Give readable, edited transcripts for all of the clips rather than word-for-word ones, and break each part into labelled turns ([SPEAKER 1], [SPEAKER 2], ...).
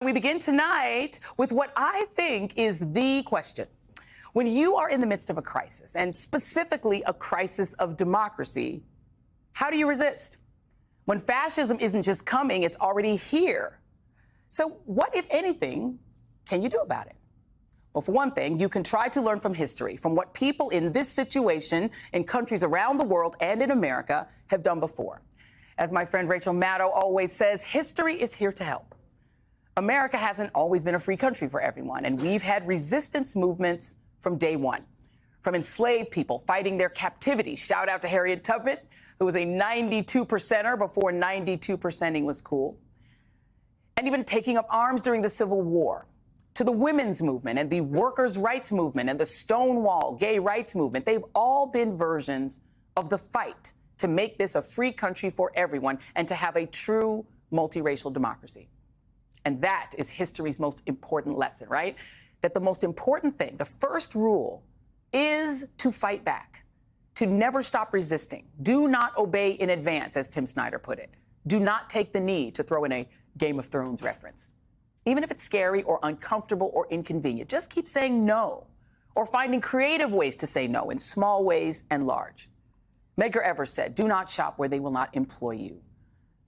[SPEAKER 1] We begin tonight with what I think is the question. When you are in the midst of a crisis, and specifically a crisis of democracy, how do you resist? When fascism isn't just coming, it's already here. So what, if anything, can you do about it? Well, for one thing, you can try to learn from history, from what people in this situation in countries around the world and in America have done before. As my friend Rachel Maddow always says, history is here to help. America hasn't always been a free country for everyone, and we've had resistance movements from day one. From enslaved people fighting their captivity. Shout out to Harriet Tubman, who was a 92%er before 92%ing was cool. And even taking up arms during the Civil War. To the women's movement and the workers' rights movement and the Stonewall gay rights movement. They've all been versions of the fight to make this a free country for everyone and to have a true multiracial democracy. And that is history's most important lesson, right? That the most important thing, the first rule, is to fight back, to never stop resisting. Do not obey in advance, as Tim Snyder put it. Do not take the knee, to throw in a Game of Thrones reference. Even if it's scary or uncomfortable or inconvenient, just keep saying no, or finding creative ways to say no in small ways and large. Medgar Evers said, do not shop where they will not employ you.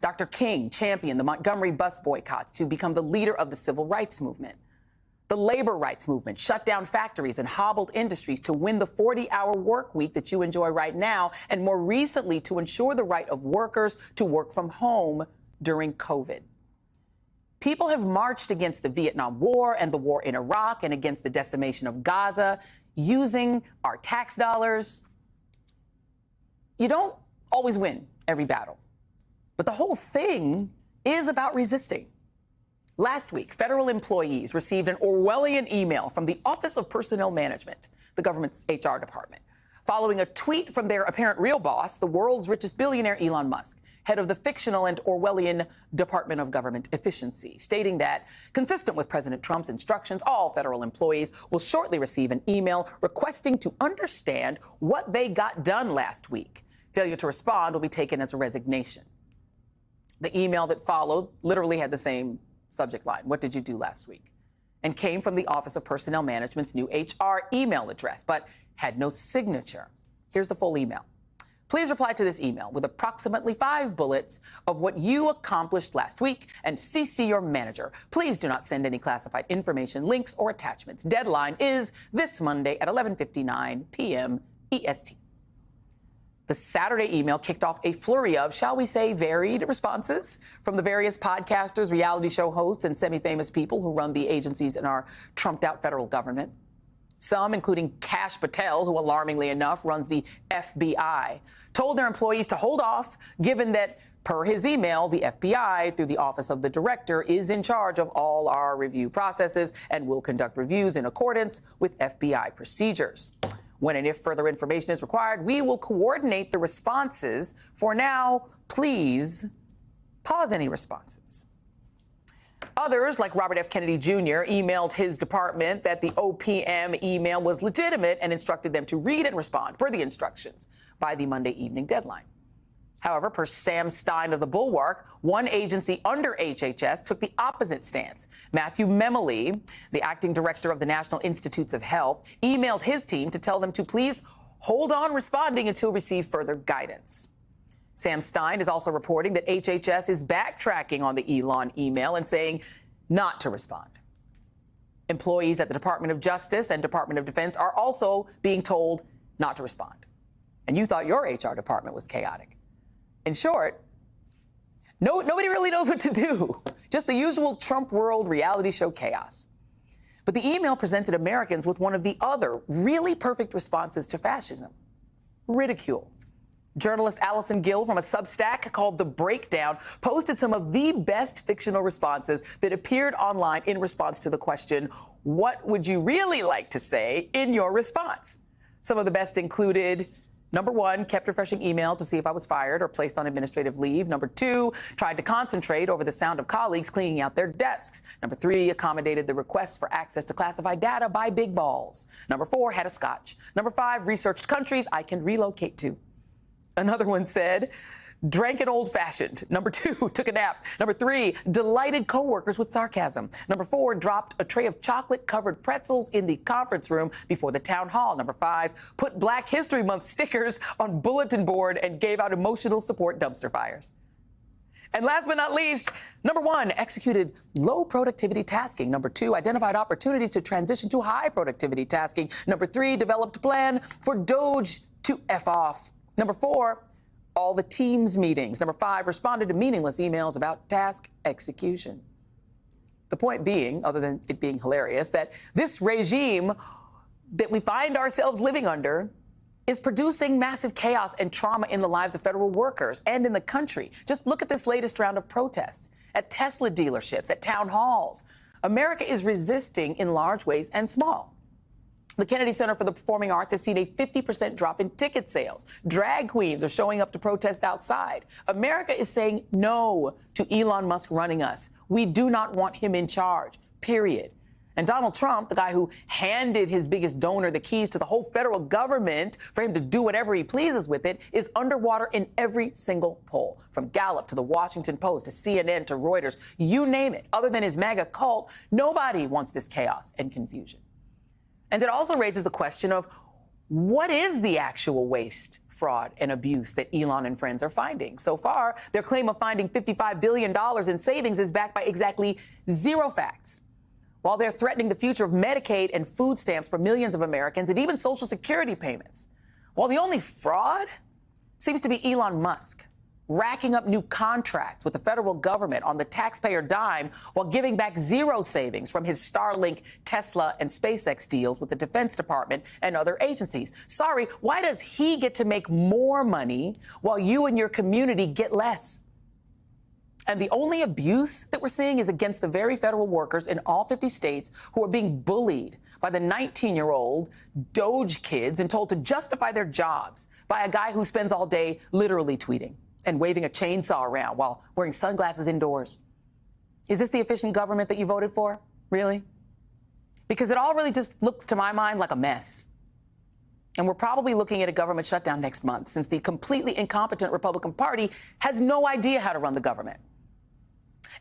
[SPEAKER 1] Dr. King championed the Montgomery bus boycotts to become the leader of the civil rights movement. The labor rights movement shut down factories and hobbled industries to win the 40-hour work week that you enjoy right now, and more recently to ensure the right of workers to work from home during COVID. People have marched against the Vietnam War and the war in Iraq and against the decimation of Gaza using our tax dollars. You don't always win every battle, but the whole thing is about resisting. Last week, federal employees received an Orwellian email from the Office of Personnel Management, the government's HR department, following a tweet from their apparent real boss, the world's richest billionaire Elon Musk, head of the fictional and Orwellian Department of Government Efficiency, stating that, consistent with President Trump's instructions, all federal employees will shortly receive an email requesting to understand what they got done last week. Failure to respond will be taken as a resignation. The email that followed literally had the same subject line, what did you do last week? And came from the Office of Personnel Management's new HR email address, but had no signature. Here's the full email. Please reply to this email with approximately 5 bullets of what you accomplished last week and CC your manager. Please do not send any classified information, links, or attachments. Deadline is this Monday at 11:59 p.m. EST. The Saturday email kicked off a flurry of, shall we say, varied responses from the various podcasters, reality show hosts, and semi-famous people who run the agencies in our trumped-out federal government. Some, including Kash Patel, who alarmingly enough runs the FBI, told their employees to hold off, given that, per his email, the FBI, through the Office of the Director, is in charge of all our review processes and will conduct reviews in accordance with FBI procedures. When and if further information is required, we will coordinate the responses. For now, please pause any responses. Others, like Robert F. Kennedy Jr., emailed his department that the OPM email was legitimate and instructed them to read and respond per the instructions by the Monday evening deadline. However, per Sam Stein of the Bulwark, one agency under HHS took the opposite stance. Matthew Memoli, the acting director of the National Institutes of Health, emailed his team to tell them to please hold on responding until receive further guidance. Sam Stein is also reporting that HHS is backtracking on the Elon email and saying not to respond. Employees at the Department of Justice and Department of Defense are also being told not to respond. And you thought your HR department was chaotic. In short, nobody really knows what to do. Just the usual Trump world reality show chaos. But the email presented Americans with one of the other really perfect responses to fascism: ridicule. Journalist Allison Gill from a Substack called The Breakdown posted some of the best fictional responses that appeared online in response to the question, what would you really like to say in your response? Some of the best included, number 1, kept refreshing email to see if I was fired or placed on administrative leave. Number 2, tried to concentrate over the sound of colleagues cleaning out their desks. Number 3, accommodated the requests for access to classified data by big balls. Number 4, had a scotch. Number 5, researched countries I can relocate to. Another one said, drank an old-fashioned. Number 2, took a nap. Number 3, delighted coworkers with sarcasm. Number 4, dropped a tray of chocolate-covered pretzels in the conference room before the town hall. Number 5, put Black History Month stickers on bulletin board and gave out emotional support dumpster fires. And last but not least, number 1, executed low productivity tasking. Number 2, identified opportunities to transition to high productivity tasking. Number 3, developed a plan for Doge to F off. Number 4, all the Teams meetings. Number 5, responded to meaningless emails about task execution. The point being, other than it being hilarious, that this regime that we find ourselves living under is producing massive chaos and trauma in the lives of federal workers and in the country. Just look at this latest round of protests at Tesla dealerships, at town halls. America is resisting in large ways and small. The Kennedy Center for the Performing Arts has seen a 50% drop in ticket sales. Drag queens are showing up to protest outside. America is saying no to Elon Musk running us. We do not want him in charge, period. And Donald Trump, the guy who handed his biggest donor the keys to the whole federal government for him to do whatever he pleases with it, is underwater in every single poll. From Gallup to the Washington Post to CNN to Reuters, you name it. Other than his MAGA cult, nobody wants this chaos and confusion. And it also raises the question of what is the actual waste, fraud, and abuse that Elon and friends are finding? So far, their claim of finding $55 billion in savings is backed by exactly 0 facts. While they're threatening the future of Medicaid and food stamps for millions of Americans and even Social Security payments. While the only fraud seems to be Elon Musk, racking up new contracts with the federal government on the taxpayer dime while giving back 0 savings from his Starlink, Tesla, and SpaceX deals with the Defense Department and other agencies. Sorry, why does he get to make more money while you and your community get less? And the only abuse that we're seeing is against the very federal workers in all 50 states who are being bullied by the 19-year-old Doge kids and told to justify their jobs by a guy who spends all day literally tweeting and waving a chainsaw around while wearing sunglasses indoors. Is this the efficient government that you voted for? Really? Because it all really just looks, to my mind, like a mess. And we're probably looking at a government shutdown next month, since the completely incompetent Republican Party has no idea how to run the government.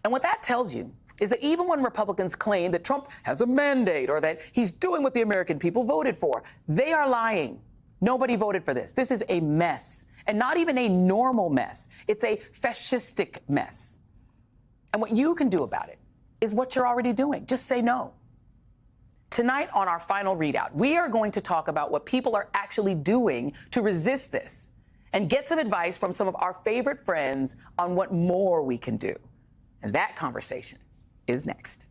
[SPEAKER 1] And what that tells you is that even when Republicans claim that Trump has a mandate or that he's doing what the American people voted for, they are lying. Nobody voted for this. This is a mess, and not even a normal mess. It's a fascistic mess. And what you can do about it is what you're already doing. Just say no. Tonight on our final ReidOut, we are going to talk about what people are actually doing to resist this and get some advice from some of our favorite friends on what more we can do. And that conversation is next.